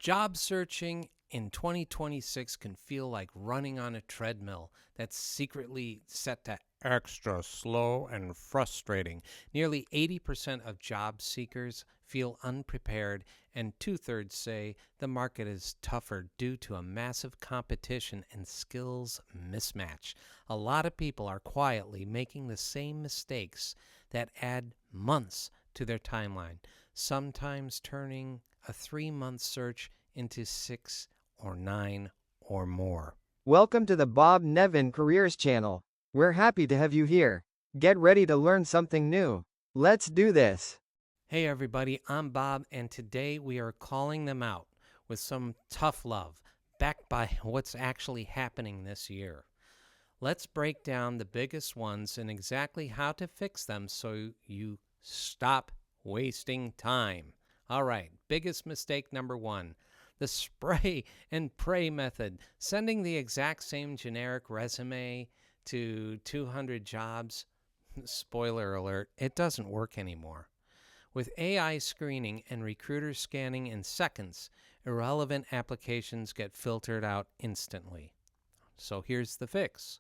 Job searching in 2026 can feel like running on a treadmill that's secretly set to extra slow and frustrating. Nearly 80% of job seekers feel unprepared, and two-thirds say the market is tougher due to a massive competition and skills mismatch. A lot of people are quietly making the same mistakes that add months to their timeline, sometimes turning a 3-month search into 6 or 9 or more. Welcome to the Bob Nevin Careers Channel. We're happy to have you here. Get ready to learn something new. Let's do this. Hey everybody, I'm Bob, and today we are calling them out with some tough love, backed by what's actually happening this year. Let's break down the biggest ones and exactly how to fix them so you stop wasting time. All right, biggest mistake number 1. The spray and pray method, sending the exact same generic resume to 200 jobs. Spoiler alert, it doesn't work anymore. With AI screening and recruiters scanning in seconds, irrelevant applications get filtered out instantly. So here's the fix.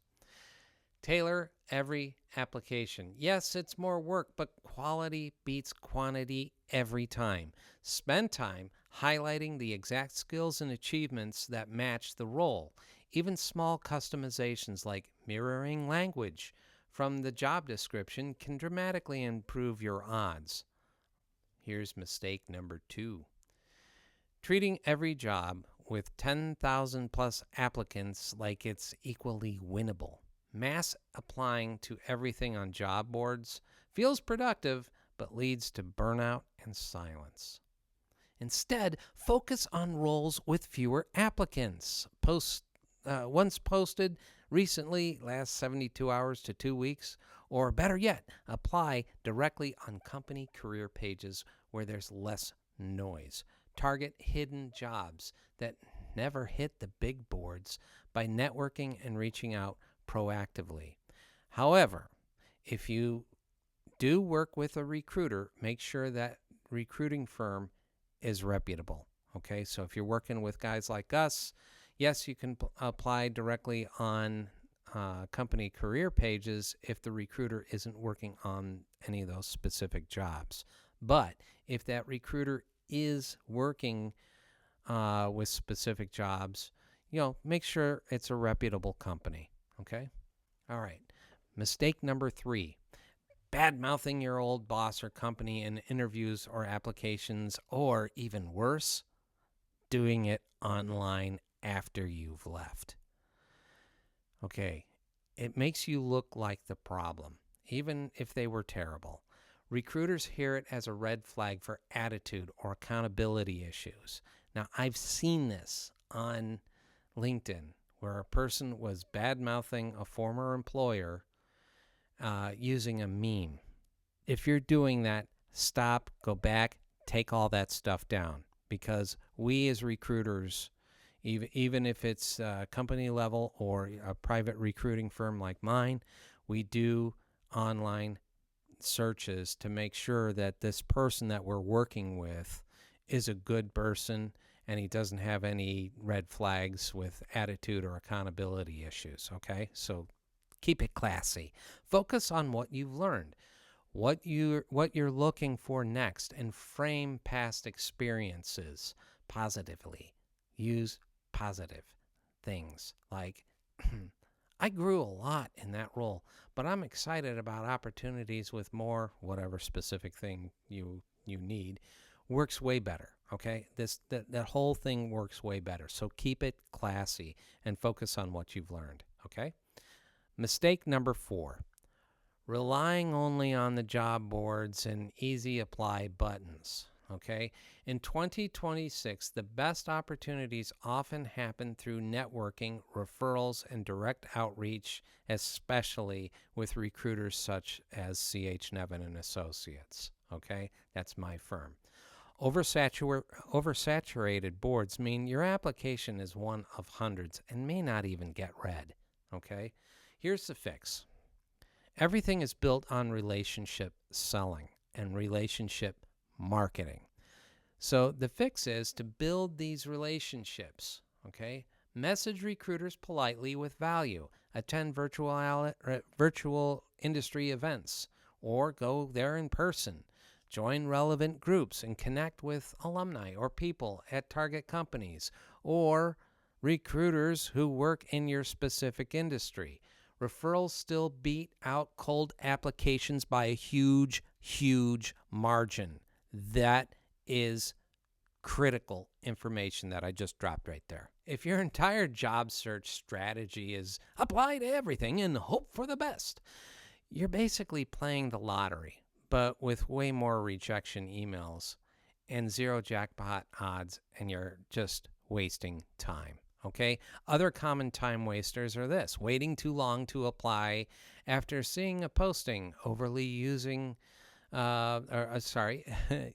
Tailor every application. Yes, it's more work, but quality beats quantity every time. Spend time highlighting the exact skills and achievements that match the role. Even small customizations like mirroring language from the job description can dramatically improve your odds. Here's mistake number 2. Treating every job with 10,000 plus applicants like it's equally winnable. Mass applying to everything on job boards feels productive, but leads to burnout and silence. Instead, focus on roles with fewer applicants. Once posted recently, last 72 hours to 2 weeks, or better yet, apply directly on company career pages where there's less noise. Target hidden jobs that never hit the big boards by networking and reaching out proactively. However, if you do work with a recruiter, make sure that recruiting firm is reputable. Okay, so if you're working with guys like us, yes, you can apply directly on company career pages if the recruiter isn't working on any of those specific jobs. But if that recruiter is working with specific jobs, make sure it's a reputable company. Okay? All right. Mistake number 3. Bad-mouthing your old boss or company in interviews or applications, or even worse, doing it online after you've left. Okay. It makes you look like the problem, even if they were terrible. Recruiters hear it as a red flag for attitude or accountability issues. Now, I've seen this on LinkedIn where a person was bad-mouthing a former employer using a meme. If you're doing that, stop, go back, take all that stuff down, because we as recruiters, even if it's company level or a private recruiting firm like mine, we do online searches to make sure that this person that we're working with is a good person and he doesn't have any red flags with attitude or accountability issues. Okay, so keep it classy. Focus on what you've learned, what you're looking for next, and frame past experiences positively. Use positive things like I grew a lot in that role, but I'm excited about opportunities with more, whatever specific thing you need works way better. Okay, that whole thing works way better. So keep it classy and focus on what you've learned. Okay. Mistake number 4. Relying only on the job boards and easy apply buttons. Okay. In 2026, the best opportunities often happen through networking, referrals, and direct outreach, especially with recruiters such as C.H. Nevin and Associates. Okay. That's my firm. Oversaturated boards mean your application is one of hundreds and may not even get read. Okay. Here's the fix. Everything is built on relationship selling and relationship marketing. So the fix is to build these relationships, okay? Message recruiters politely with value. Attend virtual industry events or go there in person. Join relevant groups and connect with alumni or people at target companies or recruiters who work in your specific industry. Referrals still beat out cold applications by a huge, huge margin. That is critical information that I just dropped right there. If your entire job search strategy is apply to everything and hope for the best, you're basically playing the lottery, but with way more rejection emails and zero jackpot odds, and you're just wasting time. Okay. Other common time wasters are this: waiting too long to apply after seeing a posting,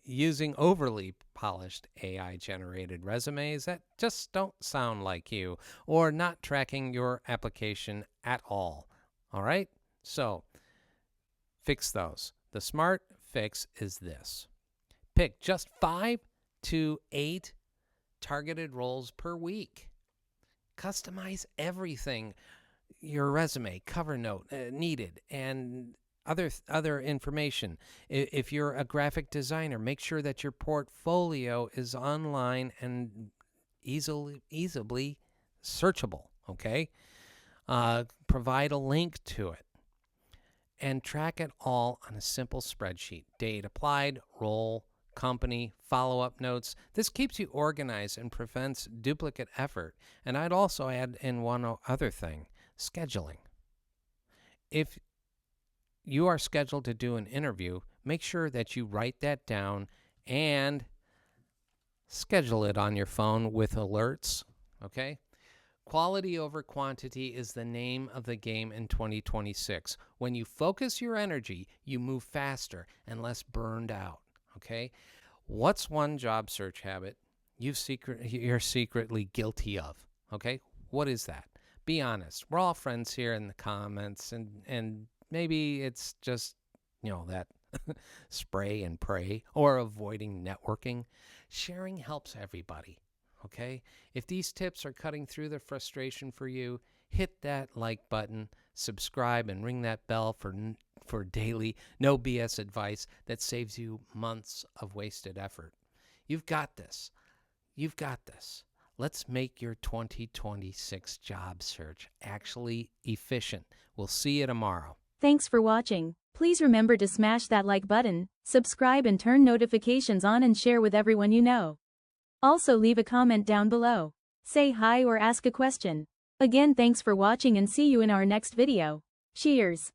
using overly polished AI generated resumes that just don't sound like you, or not tracking your application at all. All right. So fix those. The smart fix is this: pick just 5 to 8 targeted roles per week. Customize everything: your resume, cover note needed, and other information. If you're a graphic designer, make sure that your portfolio is online and easily searchable. Okay, provide a link to it and track it all on a simple spreadsheet: date applied, role, company, follow-up notes. This keeps you organized and prevents duplicate effort. And I'd also add in one other thing: scheduling. If you are scheduled to do an interview, make sure that you write that down and schedule it on your phone with alerts. Okay? Quality over quantity is the name of the game in 2026. When you focus your energy, you move faster and less burned out. Okay? What's one job search habit you're secretly guilty of? Okay? What is that? Be honest. We're all friends here in the comments, and maybe it's just, that spray and pray or avoiding networking. Sharing helps everybody. Okay? If these tips are cutting through the frustration for you, hit that like button, subscribe, and ring that bell for daily no BS advice that saves you months of wasted effort. You've got this. You've got this. Let's make your 2026 job search actually efficient. We'll see you tomorrow. Thanks for watching. Please remember to smash that like button, subscribe, and turn notifications on, and share with everyone you know. Also, leave a comment down below. Say hi or ask a question. Again, thanks for watching, and see you in our next video. Cheers!